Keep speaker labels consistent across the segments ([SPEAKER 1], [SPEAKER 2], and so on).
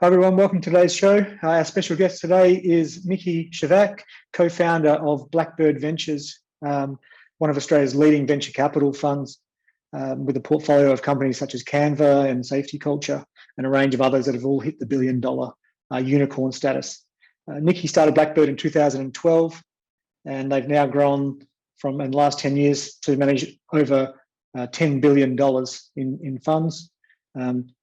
[SPEAKER 1] Hi everyone, welcome to today's show. Our special guest today is Niki Scevak, co-founder of Blackbird Ventures, one of Australia's leading venture capital funds, with a portfolio of companies such as Canva and SafetyCulture and a range of others that have all hit the $1 billion unicorn status. Niki started Blackbird in 2012, and they've now grown in the last 10 years to manage over $10 billion in funds.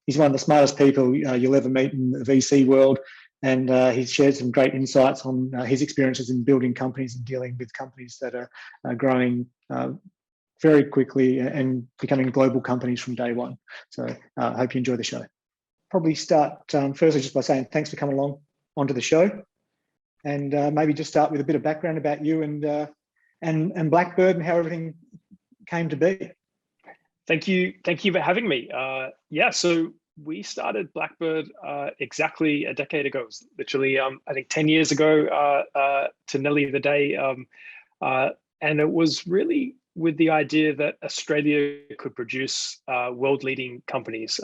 [SPEAKER 1] He's one of the smartest people you'll ever meet in the VC world, and he's shared some great insights on his experiences in building companies and dealing with companies that are growing very quickly and becoming global companies from day one. So I hope you enjoy the show. Probably start firstly just by saying thanks for coming along onto the show, and maybe just start with a bit of background about you and Blackbird and how everything came to be.
[SPEAKER 2] Thank you for having me. So we started Blackbird exactly a decade ago. It was literally, I think 10 years ago to nearly the day. And it was really with the idea that Australia could produce world-leading companies.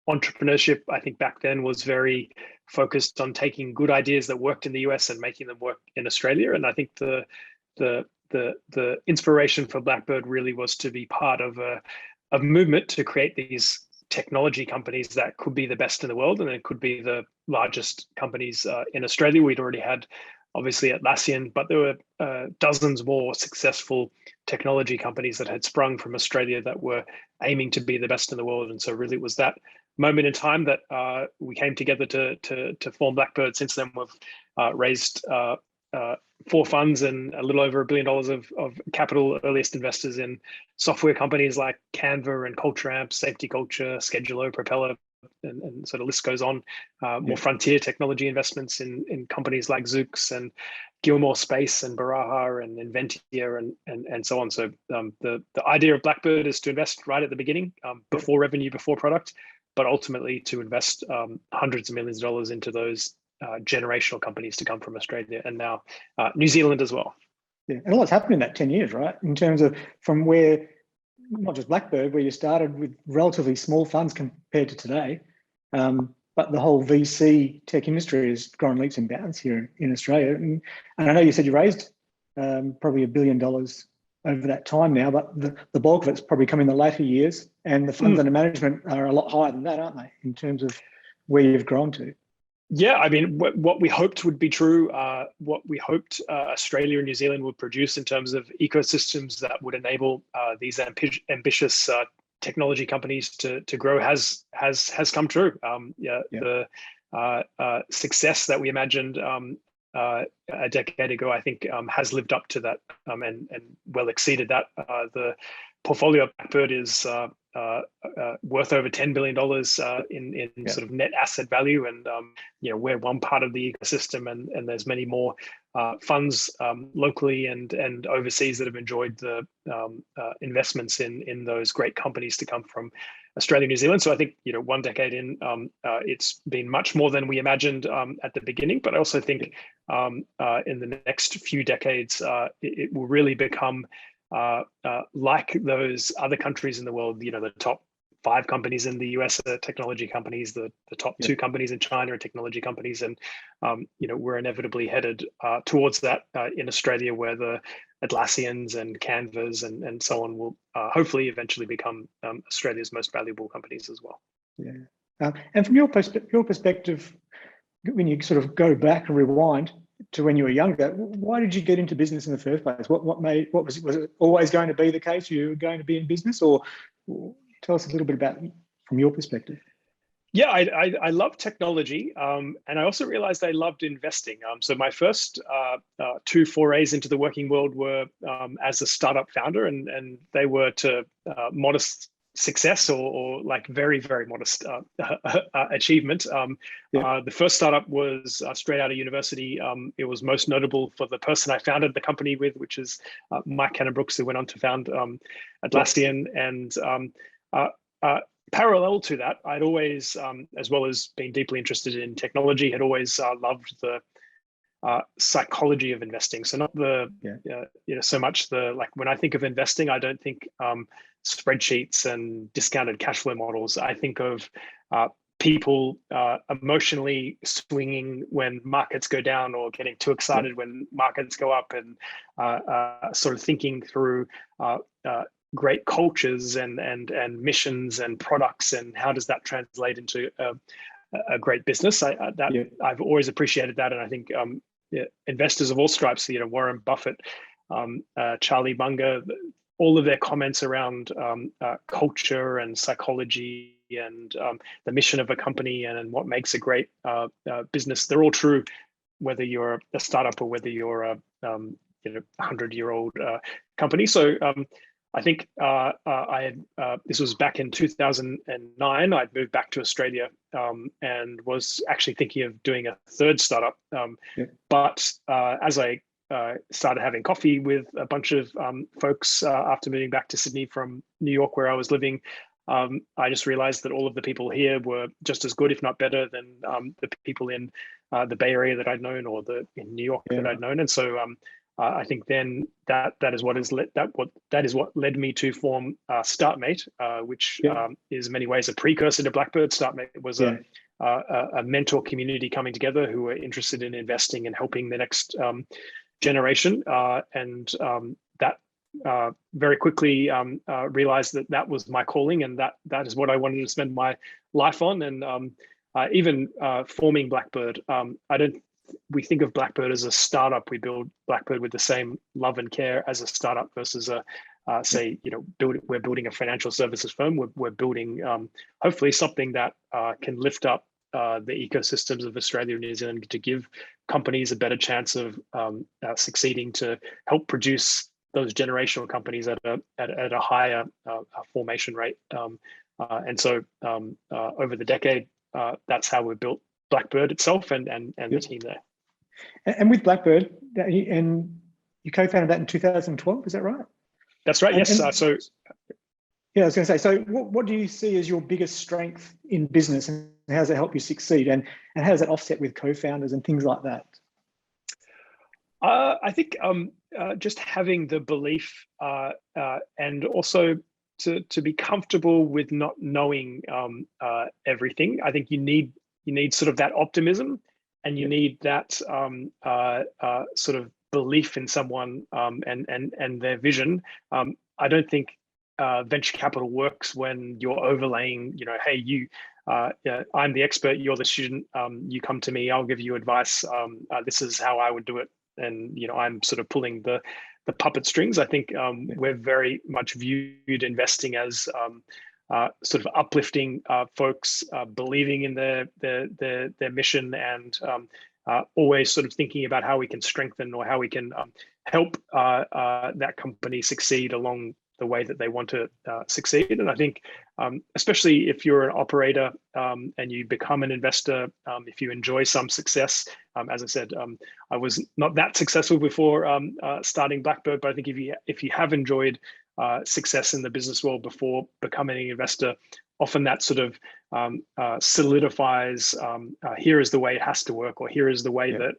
[SPEAKER 2] Entrepreneurship, I think back then, was very focused on taking good ideas that worked in the US and making them work in Australia. And I think the inspiration for Blackbird really was to be part of a movement to create these technology companies that could be the best in the world, and it could be the largest companies in Australia. We'd already had, obviously, Atlassian, but there were dozens more successful technology companies that had sprung from Australia that were aiming to be the best in the world. And so really it was that moment in time that we came together to form Blackbird. Since then, we've raised 4 funds and a little over $1 billion of capital, earliest investors in software companies like Canva and CultureAmp, SafetyCulture, Scheduler, Propeller, and sort of list goes on. More frontier technology investments in companies like Zoox and Gilmore Space and Baraha and Inventia and so on. So the idea of Blackbird is to invest right at the beginning, before revenue, before product, but ultimately to invest hundreds of millions of dollars into those generational companies to come from Australia and now New Zealand as well.
[SPEAKER 1] Yeah, and a lot's happened in that 10 years, right? In terms of from where, not just Blackbird, where you started with relatively small funds compared to today, but the whole VC tech industry has grown leaps and bounds here in Australia. And I know you said you raised probably $1 billion over that time now, but the bulk of it's probably come in the later years, and the funds under management are a lot higher than that, aren't they, in terms of where you've grown to?
[SPEAKER 2] Yeah, I mean, what we hoped would be true, what we hoped Australia and New Zealand would produce in terms of ecosystems that would enable these ambitious technology companies to grow has come true. The success that we imagined a decade ago, I think, has lived up to that and well exceeded that. The portfolio of Blackbird is worth over $10 billion in sort of net asset value, and we're one part of the ecosystem, and there's many more funds locally and overseas that have enjoyed the investments in those great companies to come from Australia and New Zealand. So I think 1 decade in, it's been much more than we imagined at the beginning, but I also think in the next few decades it will really become like those other countries in the world. The top 5 companies in the US are technology companies, the top 2 companies in China are technology companies, and we're inevitably headed towards that in Australia, where the Atlassians and Canvas and so on will hopefully eventually become Australia's most valuable companies as well.
[SPEAKER 1] Yeah, and from your perspective, when you sort of go back and rewind to when you were younger, why did you get into business in the first place? What was it always going to be the case? You were going to be in business, or tell us a little bit about from your perspective.
[SPEAKER 2] Yeah, I love technology, and I also realized I loved investing. So my first 2 forays into the working world were as a startup founder, and they were to modest success or like very, very modest achievement. The first startup was straight out of university. It was most notable for the person I founded the company with, which is Mike Cannon-Brookes, who went on to found Atlassian. And parallel to that, I'd always, as well as being deeply interested in technology, had always loved the psychology of investing. So not the, so much the, like when I think of investing, I don't think spreadsheets and discounted cash flow models. I think of people emotionally swinging when markets go down, or getting too excited when markets go up, and sort of thinking through great cultures and missions and products, and how does that translate into a great business. I've always appreciated that, and I think investors of all stripes, Warren Buffett, Charlie Munger, all of their comments around culture and psychology and the mission of a company and what makes a great business, they're all true, whether you're a startup or whether you're a 100-year-old company. So I think this was back in 2009. I'd moved back to Australia and was actually thinking of doing a third startup. But as I started having coffee with a bunch of folks after moving back to Sydney from New York, where I was living, I just realized that all of the people here were just as good, if not better, than the people in the Bay Area that I'd known, or in New York that I'd known. And so I think then that is what led me to form StartMate, which is in many ways a precursor to Blackbird. StartMate was a mentor community coming together who were interested in investing and helping the next generation, and that very quickly realized that was my calling, and that is what I wanted to spend my life on. And even forming Blackbird, we think of Blackbird as a startup. We build Blackbird with the same love and care as a startup versus we're building a financial services firm. We're building hopefully something that can lift up the ecosystems of Australia and New Zealand, to give companies a better chance of succeeding, to help produce those generational companies at a higher formation rate. And so over the decade, that's how we built Blackbird itself and the team there.
[SPEAKER 1] And with Blackbird, and you co-founded that in 2012, is that right? That's right,
[SPEAKER 2] yes.
[SPEAKER 1] Yeah, I was going to say, so what do you see as your biggest strength in business, and how does it help you succeed? And how does that offset with co-founders and things like that?
[SPEAKER 2] I think just having the belief and also to be comfortable with not knowing everything. I think you need sort of that optimism, and you need that sort of belief in someone and their vision. I don't think venture capital works when you're overlaying, hey, I'm the expert, you're the student, you come to me, I'll give you advice, this is how I would do it, and I'm sort of pulling the puppet strings. I think we're very much viewed investing as sort of uplifting folks, believing in their mission, and always sort of thinking about how we can strengthen, or how we can help that company succeed along the way that they want to succeed. And I think, especially if you're an operator and you become an investor, if you enjoy some success, as I said, I was not that successful before starting Blackbird, but I think if you have enjoyed success in the business world before becoming an investor, often that sort of solidifies, here is the way it has to work, or here is the way that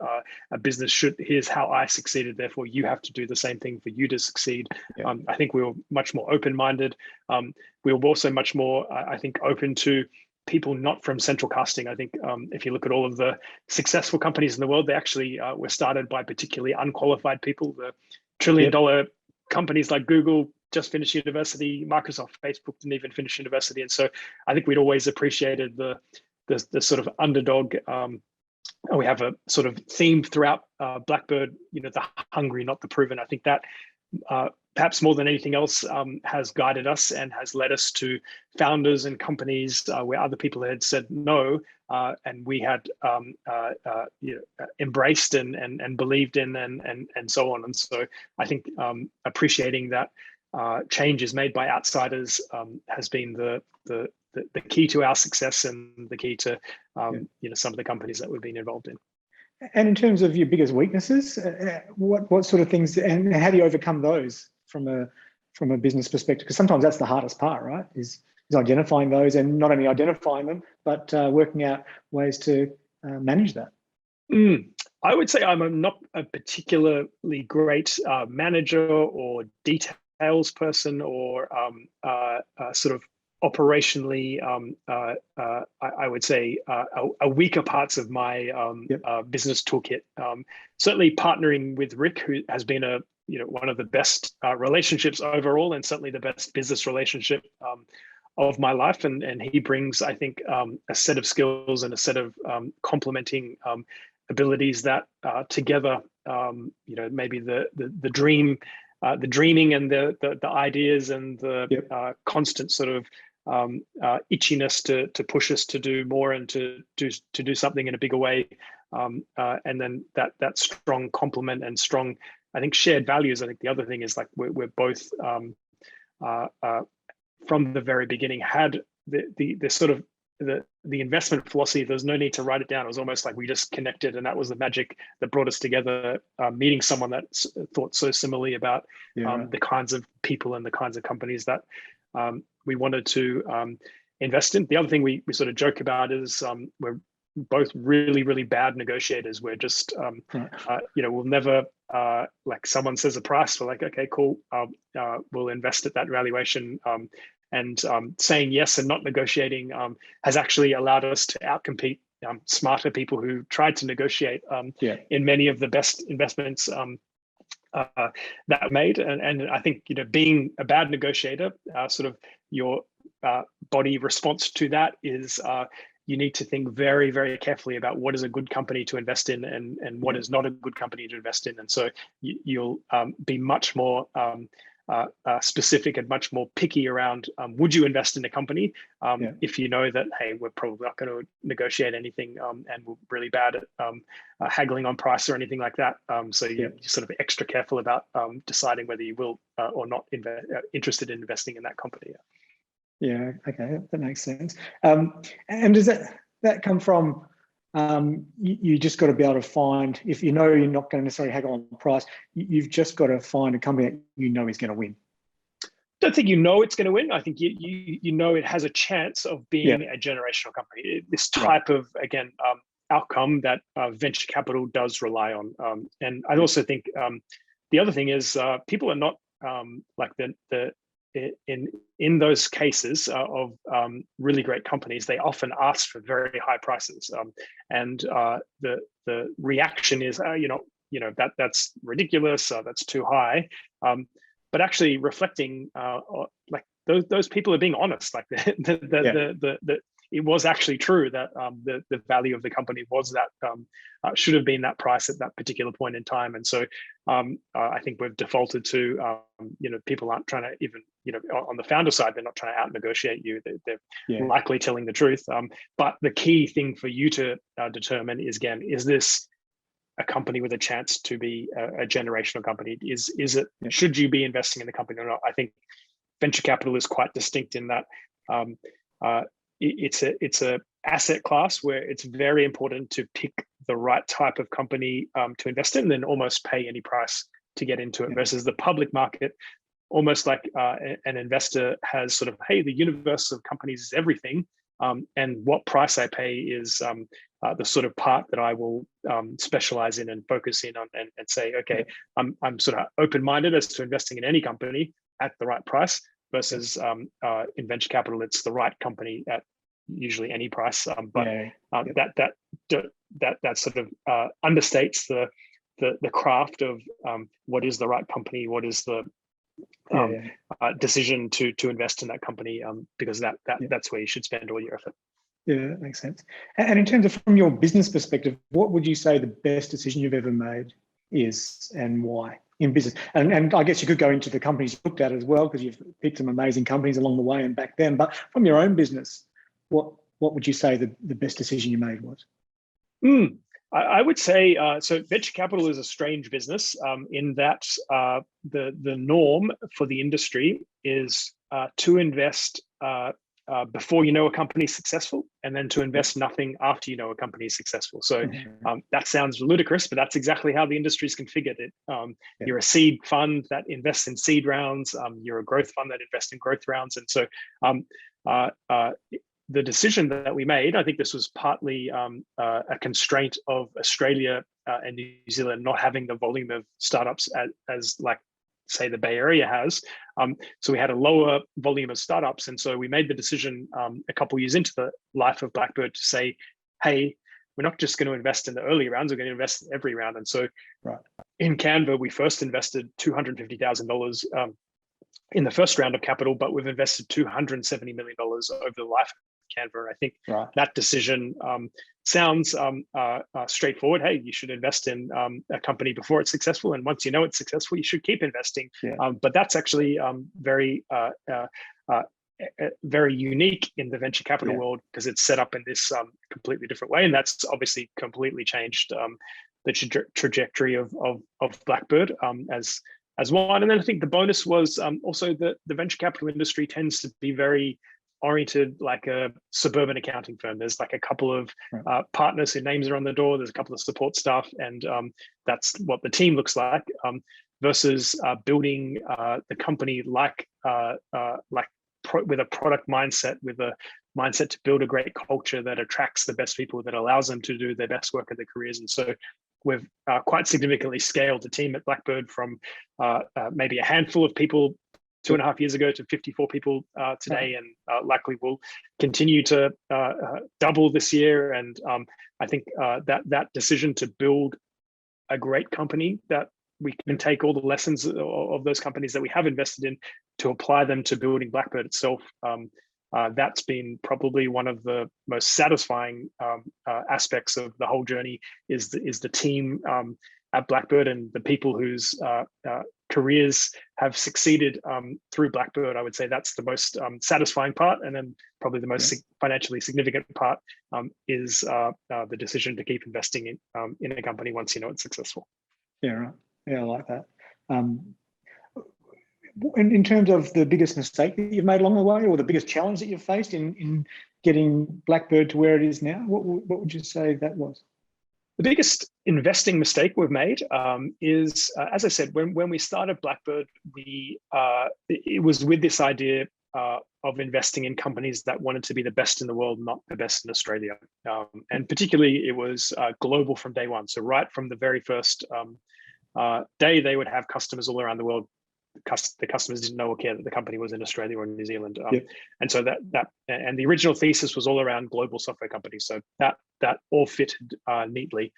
[SPEAKER 2] a business should, here's how I succeeded, therefore you have to do the same thing for you to succeed. I think we were much more open-minded. We were also much more, I think, open to people not from central casting. I think if you look at all of the successful companies in the world, they actually were started by particularly unqualified people. The trillion-dollar companies like Google just finished university, Microsoft, Facebook didn't even finish university. And so I think we'd always appreciated the sort of underdog. We have a sort of theme throughout Blackbird, the hungry, not the proven. I think that perhaps more than anything else has guided us and has led us to founders and companies where other people had said no, and we had embraced and believed in and so on. And so I think appreciating that change is made by outsiders has been the key to our success, and the key to some of the companies that we've been involved in.
[SPEAKER 1] And in terms of your biggest weaknesses, what sort of things, and how do you overcome those from a business perspective? Because sometimes that's the hardest part, right? Is identifying those, and not only identifying them, but working out ways to manage that.
[SPEAKER 2] I would say I'm not a particularly great manager or details person, or sort of operationally, I would say, a weaker parts of my business toolkit. Certainly partnering with Rick, who has been one of the best relationships overall, and certainly the best business relationship of my life. And he brings, I think, a set of skills and a set of complementing abilities that together, maybe the dreaming and the ideas and the constant sort of itchiness to push us to do more and to do something in a bigger way, and then that strong complement and strong, I think, shared values. I think the other thing is, like, we're both from the very beginning had the sort of the investment philosophy. There's no need to write it down. It was almost like we just connected, and that was the magic that brought us together. Meeting someone that thought so similarly about the kinds of people and the kinds of companies that we wanted to invest in. The other thing we sort of joke about is we're both really, really bad negotiators. We're just, we'll never, like, someone says a price, we're like, okay, cool, we'll invest at that valuation. And saying yes and not negotiating has actually allowed us to outcompete smarter people who tried to negotiate in many of the best investments that are made. And I think, being a bad negotiator, sort of your body response to that is you need to think very, very carefully about what is a good company to invest in and what is not a good company to invest in. And so you'll be much more specific and much more picky around would you invest in a company if you know that, hey, we're probably not going to negotiate anything and we're really bad at haggling on price or anything like that. So you're sort of extra careful about deciding whether you will or not interested in investing in that company.
[SPEAKER 1] Yeah, okay, that makes sense. And does that come from you just got to be able to find, if you know you're not going to necessarily haggle on price, you've just got to find a company that you know is going to win?
[SPEAKER 2] I don't think you know it's going to win. I think you know it has a chance of being a generational company. This type of, again, outcome that venture capital does rely on. And I also think the other thing is people are not like in those cases of really great companies, they often ask for very high prices, and the reaction is, that's ridiculous, that's too high. But actually reflecting, like those people are being honest. Like it was actually true that the value of the company was that should have been that price at that particular point in time. And so I think we've defaulted to, people aren't trying to even, on the founder side, they're not trying to out negotiate you. They're likely telling the truth. But the key thing for you to determine is, again, is this a company with a chance to be a generational company? Is it, should you be investing in the company or not? I think venture capital is quite distinct in that it's a asset class where it's very important to pick the right type of company to invest in, and then almost pay any price to get into it, versus the public market, almost like an investor has sort of, hey, the universe of companies is everything, and what price I pay is the sort of part that I will specialize in and focus in on, and say, okay, I'm sort of open-minded as to investing in any company at the right price, versus in venture capital, it's the right company at usually any price. That sort of understates the craft of what is the right company, what is the decision to invest in that company, because that's where you should spend all your effort.
[SPEAKER 1] Yeah, that makes sense. And in terms of, from your business perspective, what would you say the best decision you've ever made is, and why, in business? And I guess you could go into the companies you looked at as well, because you've picked some amazing companies along the way and backed them. But from your own business, what would you say the best decision you made was?
[SPEAKER 2] I would say, so venture capital is a strange business in that the norm for the industry is to invest before you know a company is successful, and then to invest nothing after you know a company is successful. So that sounds ludicrous, but that's exactly how the industry is configured. You're a seed fund that invests in seed rounds. You're a growth fund that invests in growth rounds. And so the decision that we made, I think this was partly a constraint of Australia and New Zealand not having the volume of startups as like say the Bay Area has. So we had a lower volume of startups, and so we made the decision a couple of years into the life of Blackbird to say, hey, we're not just going to invest in the early rounds, we're going to invest in every round. And so in Canva, we first invested $250,000 in the first round of capital, but we've invested $270 million over the life of Canva. And I think that decision sounds straightforward. Hey, you should invest in a company before it's successful. And once you know it's successful, you should keep investing. But that's actually very unique in the venture capital world, because it's set up in this completely different way. And that's obviously completely changed the trajectory of Blackbird as one. And then I think the bonus was also that the venture capital industry tends to be very oriented like a suburban accounting firm. There's like a couple of partners whose names are on the door. There's a couple of support staff, and that's what the team looks like. Versus building the company with a product mindset, with a mindset to build a great culture that attracts the best people, that allows them to do their best work in their careers. And so we've quite significantly scaled the team at Blackbird from maybe a handful of people 2.5 years ago to 54 people today, and likely will continue to double this year. And I think that decision to build a great company that we can take all the lessons of those companies that we have invested in to apply them to building Blackbird itself. That's been probably one of the most satisfying aspects of the whole journey, is the team at Blackbird and the people whose careers have succeeded through Blackbird. I would say that's the most satisfying part. And then probably the most financially significant part is the decision to keep investing in a company once you know it's successful.
[SPEAKER 1] Yeah, right. Yeah, I like that. In terms of the biggest mistake that you've made along the way, or the biggest challenge that you've faced in getting Blackbird to where it is now, what would you say that was?
[SPEAKER 2] The biggest investing mistake we've made is, as I said, when we started Blackbird, it was with this idea of investing in companies that wanted to be the best in the world, not the best in Australia. And particularly, it was global from day one. So right from the very first day, they would have customers all around the world. The customers didn't know or care that the company was in Australia or New Zealand. And so and the original thesis was all around global software companies. So that all fitted neatly.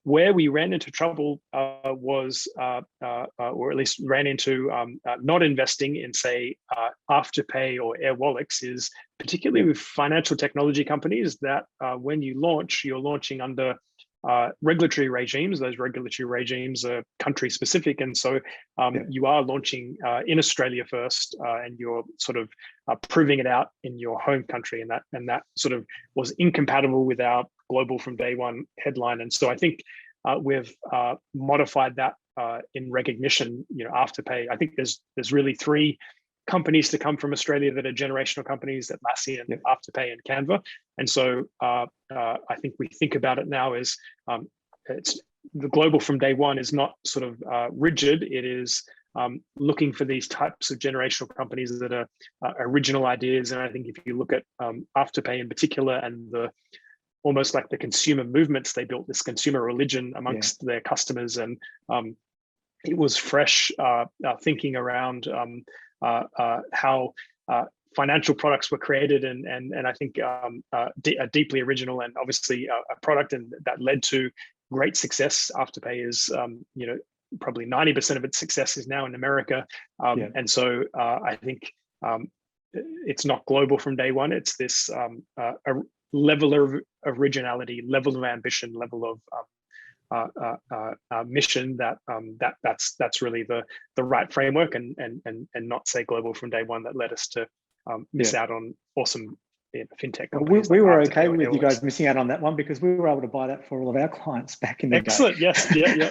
[SPEAKER 2] Where we ran into trouble was, or at least ran into not investing in, say, Afterpay or Airwallex, is particularly with financial technology companies that when you launch, you're launching under regulatory regimes. Those regulatory regimes are country specific, and so you are launching in Australia first, and you're sort of proving it out in your home country, and that sort of was incompatible with our global from day one headline. And so I think we've modified that in recognition. Afterpay, I think there's really three companies to come from Australia that are generational companies: Atlassian, Afterpay, and Canva. And so I think we think about it now as it's the global from day one is not sort of rigid. It is looking for these types of generational companies that are original ideas. And I think if you look at Afterpay in particular, and almost like the consumer movements, they built this consumer religion amongst their customers, and it was fresh thinking around how financial products were created, and I think a deeply original and obviously a product, and that led to great success. Afterpay is probably 90% of its success is now in America, and so I think it's not global from day one. It's this a level of originality, level of ambition, level of mission that's really the right framework, and not say global from day one that led us to miss out on awesome fintech companies.
[SPEAKER 1] We were okay with you guys missing out on that one, because we were able to buy that for all of our clients back in the day.
[SPEAKER 2] Excellent. Yes. Yeah.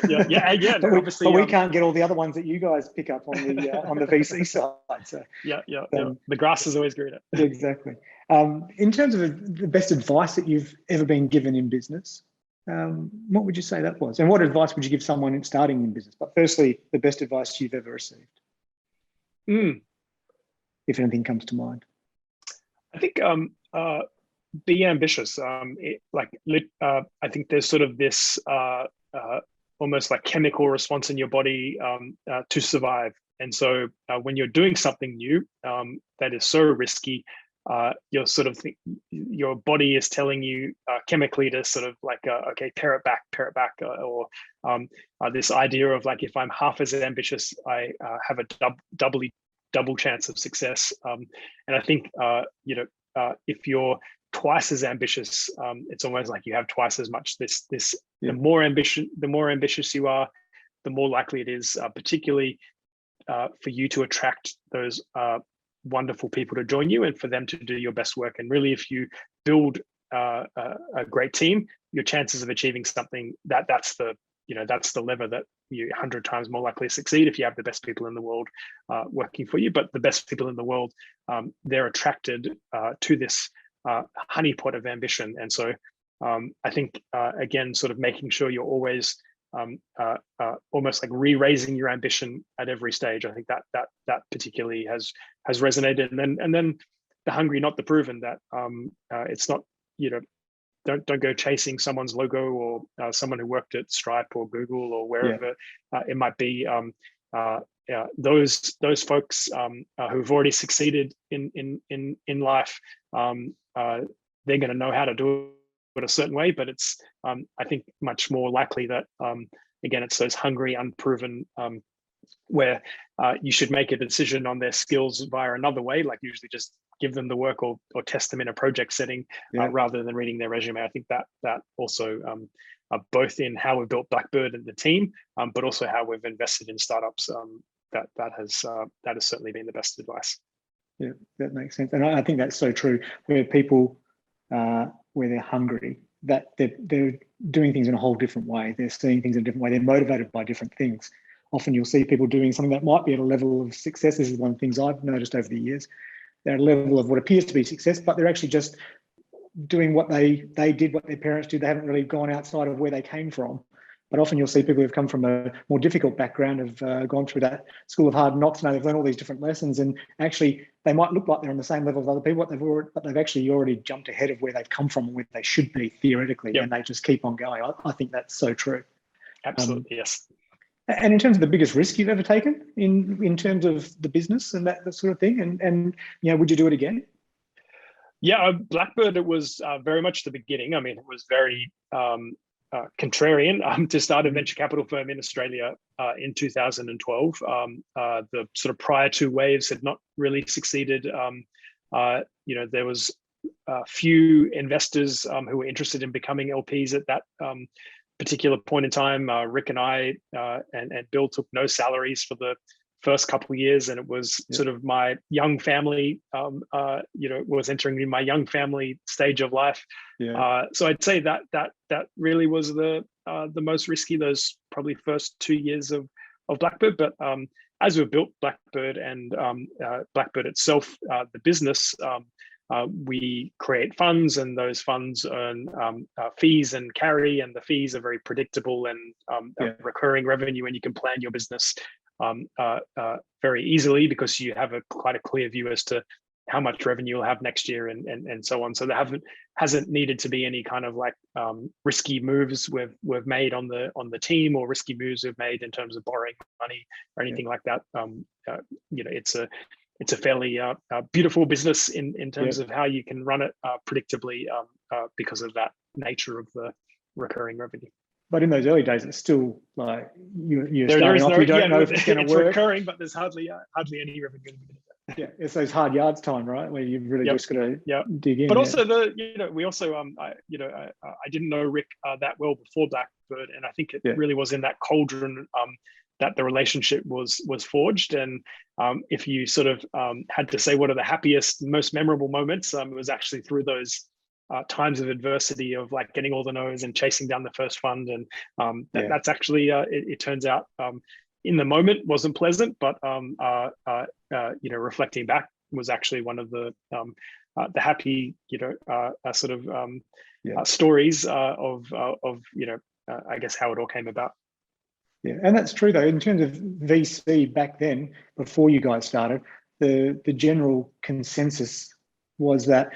[SPEAKER 1] But obviously, we can't get all the other ones that you guys pick up on the VC side. So
[SPEAKER 2] the grass is always greener.
[SPEAKER 1] Exactly. In terms of the best advice that you've ever been given in business, what would you say that was? And what advice would you give someone starting in business? But firstly, the best advice you've ever received, if anything comes to mind.
[SPEAKER 2] I think be ambitious. I think there's sort of this almost like chemical response in your body to survive. And so when you're doing something new that is so risky, you're sort of your body is telling you chemically to sort of like, okay, pare it back, or this idea of like, if I'm half as ambitious, I have a double chance of success. And I think if you're twice as ambitious, it's almost like you have twice as much the more ambitious you are, the more likely it is, particularly for you to attract those wonderful people to join you and for them to do your best work. And really, if you build a great team, your chances of achieving something that's the lever that you're 100 times more likely to succeed if you have the best people in the world working for you. But the best people in the world, they're attracted to this honeypot of ambition. And so I think, again, sort of making sure you're always almost like re-raising your ambition at every stage. I think that particularly has resonated. And then the hungry, not the proven. That it's not, don't go chasing someone's logo or someone who worked at Stripe or Google or wherever it might be. Those folks who've already succeeded in life, they're going to know how to do it a certain way, but it's I think much more likely that again, it's those hungry, unproven, where you should make a decision on their skills via another way, like usually just give them the work or test them in a project setting rather than reading their resume. I think that also both in how we built Blackbird and the team, but also how we've invested in startups, that has certainly been the best advice.
[SPEAKER 1] Yeah, that makes sense. And I think that's so true, where people, where they're hungry, that they're doing things in a whole different way. They're seeing things in a different way. They're motivated by different things. Often you'll see people doing something that might be at a level of success. This is one of the things I've noticed over the years. They're at a level of what appears to be success, but they're actually just doing what they did, what their parents did. They haven't really gone outside of where they came from. But often you'll see people who've come from a more difficult background, have gone through that school of hard knocks, and they've learned all these different lessons. And actually, they might look like they're on the same level as other people, but they've actually already jumped ahead of where they've come from and where they should be theoretically, and they just keep on going. I think that's so true.
[SPEAKER 2] Absolutely, yes.
[SPEAKER 1] And in terms of the biggest risk you've ever taken in terms of the business and that sort of thing, and would you do it again?
[SPEAKER 2] Yeah, Blackbird, it was very much the beginning. I mean, it was very contrarian to start a venture capital firm in Australia in 2012. The sort of prior two waves had not really succeeded. There was a few investors who were interested in becoming LPs at that particular point in time. Rick and I and Bill took no salaries for the first couple of years, and it was sort of my young family, was entering in my young family stage of life. So I'd say that really was the most risky, those probably first 2 years of Blackbird. But as we built Blackbird and Blackbird itself, the business, we create funds, and those funds earn fees and carry, and the fees are very predictable and recurring revenue, and you can plan your business very easily because you have quite a clear view as to how much revenue you'll have next year and so on. So there hasn't needed to be any kind of like risky moves we've made on the team, or risky moves we've made in terms of borrowing money or anything like that. It's a fairly beautiful business in terms of how you can run it predictably because of that nature of the recurring revenue.
[SPEAKER 1] But in those early days, it's still like you're starting off. You don't know if it's going to work. It's
[SPEAKER 2] recurring, but there's hardly any revenue.
[SPEAKER 1] Yeah, it's those hard yards time, right, where you've really just got to dig in.
[SPEAKER 2] But also we also I didn't know Rick that well before Blackbird, and I think it really was in that cauldron that the relationship was forged. And if you sort of had to say what are the happiest, most memorable moments, it was actually through those times of adversity of like getting all the no's and chasing down the first fund. And that's actually, it turns out in the moment wasn't pleasant, but reflecting back was actually one of the happy, stories of I guess how it all came about.
[SPEAKER 1] Yeah, and that's true though. In terms of VC back then, before you guys started, the general consensus was that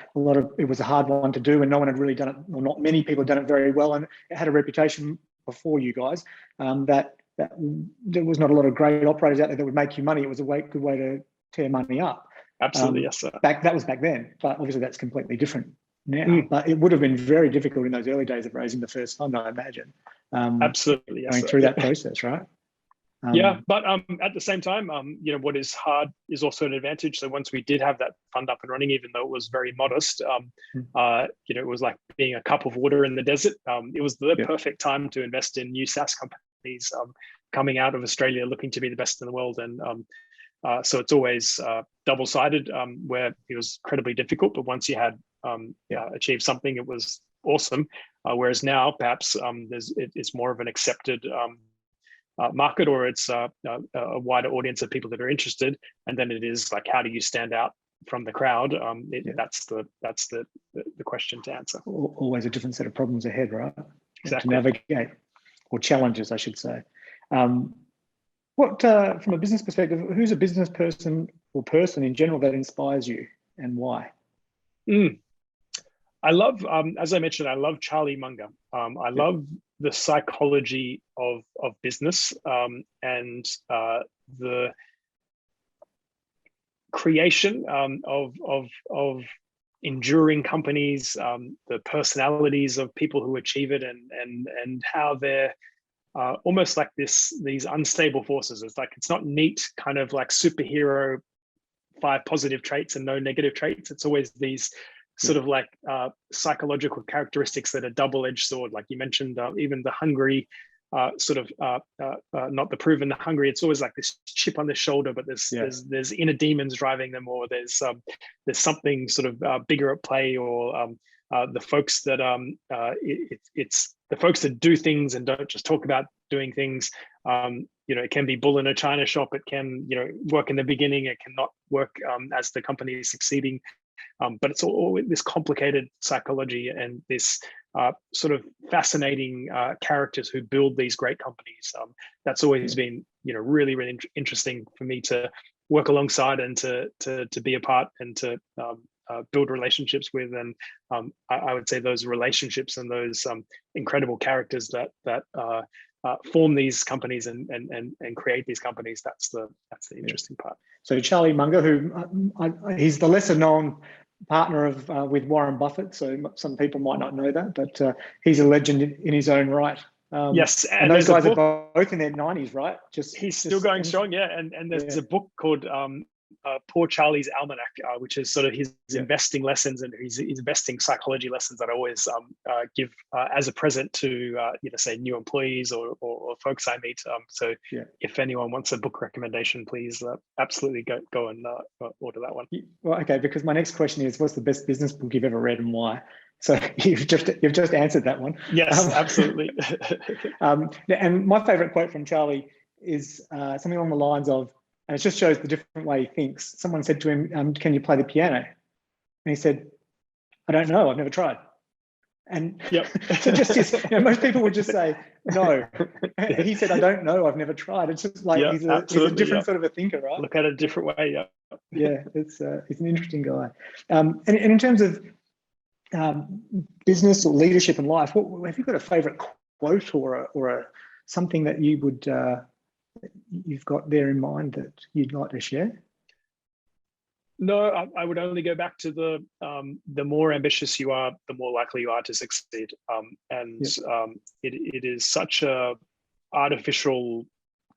[SPEAKER 1] it was a hard one to do, and no one had really done it, or not many people had done it very well, and it had a reputation before you guys, that there was not a lot of great operators out there that would make you money. It was a good way to tear money up.
[SPEAKER 2] Absolutely, yes, sir.
[SPEAKER 1] That was back then, but obviously that's completely different now. But it would have been very difficult in those early days of raising the first fund, I imagine.
[SPEAKER 2] Absolutely, yes,
[SPEAKER 1] going through that process, right?
[SPEAKER 2] Yeah, but at the same time, what is hard is also an advantage. So once we did have that fund up and running, even though it was very modest, it was like being a cup of water in the desert. It was the perfect time to invest in new SaaS companies coming out of Australia, looking to be the best in the world. And so it's always double-sided, where it was incredibly difficult. But once you had achieved something, it was awesome. Whereas now, perhaps it's more of an accepted market, or it's a wider audience of people that are interested, and then it is like, how do you stand out from the crowd? That's the question to answer.
[SPEAKER 1] Always a different set of problems ahead, right?
[SPEAKER 2] Exactly.
[SPEAKER 1] To navigate, or challenges, I should say. What from a business perspective, who's a business person or person in general that inspires you, and why?
[SPEAKER 2] I love, as I mentioned, I love Charlie Munger. I love the psychology of business, and the creation of enduring companies, the personalities of people who achieve it, and how they're almost like these unstable forces. It's like, it's not neat kind of like superhero 5 positive traits and no negative traits. It's always these sort of like psychological characteristics that are double-edged sword. Like you mentioned, even the hungry, not the proven, the hungry. It's always like this chip on the shoulder, but there's inner demons driving them, or there's something sort of bigger at play, or the folks that it's the folks that do things and don't just talk about doing things. It can be bull in a china shop. It can work in the beginning. It cannot work as the company is succeeding. But it's all this complicated psychology and this sort of fascinating characters who build these great companies. That's always been, really, really interesting for me to work alongside and to be a part, and to build relationships with. And I would say those relationships and those incredible characters that form these companies and create these companies. That's the interesting part.
[SPEAKER 1] So Charlie Munger, who he's the lesser known partner of with Warren Buffett. So some people might not know that, but he's a legend in his own right.
[SPEAKER 2] Yes,
[SPEAKER 1] and those guys are both in their 90s, right?
[SPEAKER 2] He's still going strong, yeah. And there's a book called Poor Charlie's Almanac, which is sort of his investing lessons and his investing psychology lessons that I always give as a present to say new employees or folks I meet. So if anyone wants a book recommendation, please absolutely go and order that one.
[SPEAKER 1] Well, okay, because my next question is, what's the best business book you've ever read and why? So you've just answered that one.
[SPEAKER 2] Yes, absolutely.
[SPEAKER 1] And my favorite quote from Charlie is something along the lines of, and it just shows the different way he thinks. Someone said to him, can you play the piano? And he said, I don't know, I've never tried. And so just most people would just say, no. He said, I don't know, I've never tried. It's just like he's a different sort of a thinker, right?
[SPEAKER 2] Look at it a different way,
[SPEAKER 1] he's an interesting guy. And in terms of business or leadership in life, have you got a favorite quote or something that you would you've got there in mind that you'd like to share?
[SPEAKER 2] No, I would only go back to the more ambitious you are, the more likely you are to succeed. It is such a artificial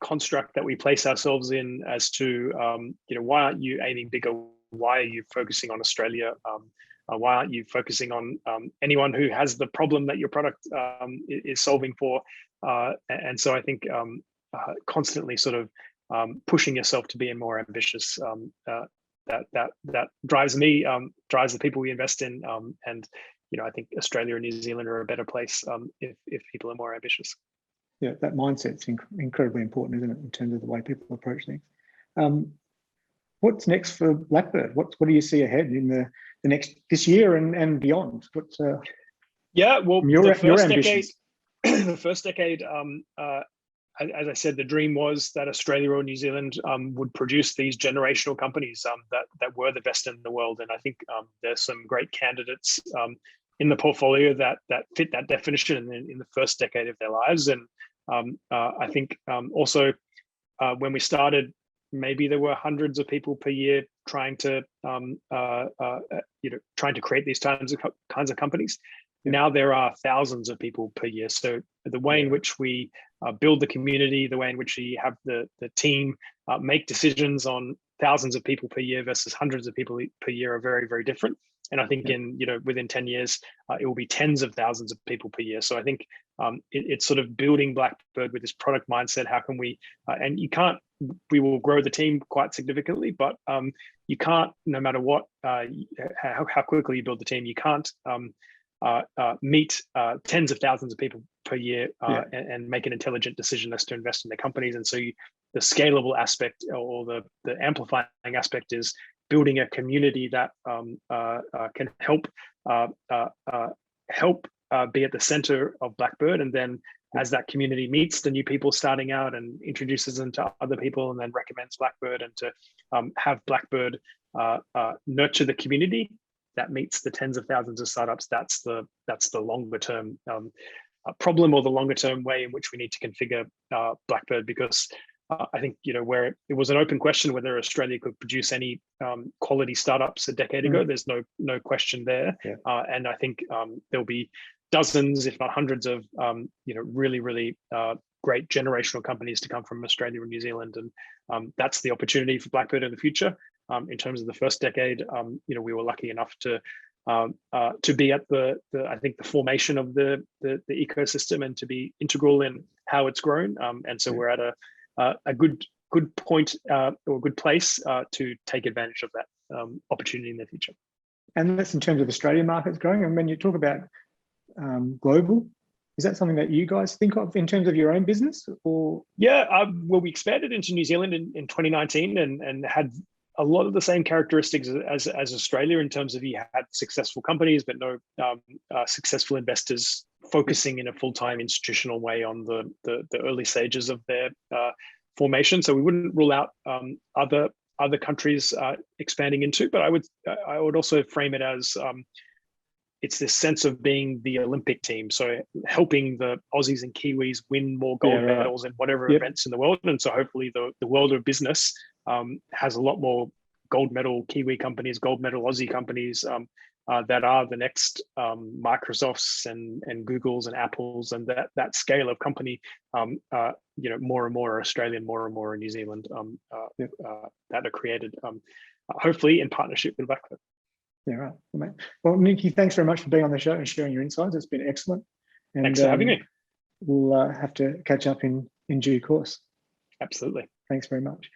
[SPEAKER 2] construct that we place ourselves in as to why aren't you aiming bigger? Why are you focusing on Australia? Why aren't you focusing on anyone who has the problem that your product is solving for? And so I think constantly sort of pushing yourself to be more ambitious, that drives me, drives the people we invest in, and I think Australia and New Zealand are a better place if people are more ambitious.
[SPEAKER 1] Yeah, that mindset's incredibly important, isn't it, in terms of the way people approach things. What's next for Blackbird? What do you see ahead in the next this year and beyond? What's
[SPEAKER 2] well,
[SPEAKER 1] your ambitions?
[SPEAKER 2] The first decade, as I said, the dream was that Australia or New Zealand would produce these generational companies that were the best in the world. And I think there's some great candidates in the portfolio that fit that definition in the first decade of their lives. And I think also when we started, maybe there were hundreds of people per year trying to create these kinds of companies. Now there are thousands of people per year. So the way in which we build the community, the way in which we have the team make decisions on thousands of people per year versus hundreds of people per year are very, very different. And I think within 10 years, it will be tens of thousands of people per year. So I think it's sort of building Blackbird with this product mindset. How can we, and you can't, we will grow the team quite significantly, but you can't, no matter what, how quickly you build the team, you can't meet tens of thousands of people per year and make an intelligent decision as to invest in their companies. And so the scalable aspect or the amplifying aspect is building a community that can help be at the center of Blackbird. And then as that community meets the new people starting out and introduces them to other people and then recommends Blackbird, and to have Blackbird nurture the community that meets the tens of thousands of startups, that's the longer term problem, or the longer term way in which we need to configure Blackbird. Because I think, where it was an open question whether Australia could produce any quality startups a decade ago, there's no question there. And I think there'll be dozens, if not hundreds of, really, really great generational companies to come from Australia and New Zealand. And that's the opportunity for Blackbird in the future. In terms of the first decade, we were lucky enough to be at the formation of the ecosystem and to be integral in how it's grown. And so we're at a good point or good place to take advantage of that opportunity in the future.
[SPEAKER 1] And that's in terms of Australian markets growing. And when you talk about global, is that something that you guys think of in terms of your own business? Or
[SPEAKER 2] well, we expanded into New Zealand in 2019 and had a lot of the same characteristics as Australia, in terms of you had successful companies, but no successful investors focusing in a full-time institutional way on the early stages of their formation. So we wouldn't rule out other countries expanding into, but I would also frame it as it's this sense of being the Olympic team. So helping the Aussies and Kiwis win more gold medals in whatever events in the world. And so hopefully the world of business has a lot more gold medal Kiwi companies, gold medal Aussie companies that are the next Microsofts and Googles and Apples, and that scale of company, more and more are Australian, more and more in New Zealand that are created, hopefully in partnership with Blackbird.
[SPEAKER 1] Yeah, right. Well, Niki, thanks very much for being on the show and sharing your insights. It's been excellent. And,
[SPEAKER 2] thanks for having me.
[SPEAKER 1] We'll have to catch up in due course.
[SPEAKER 2] Absolutely.
[SPEAKER 1] Thanks very much.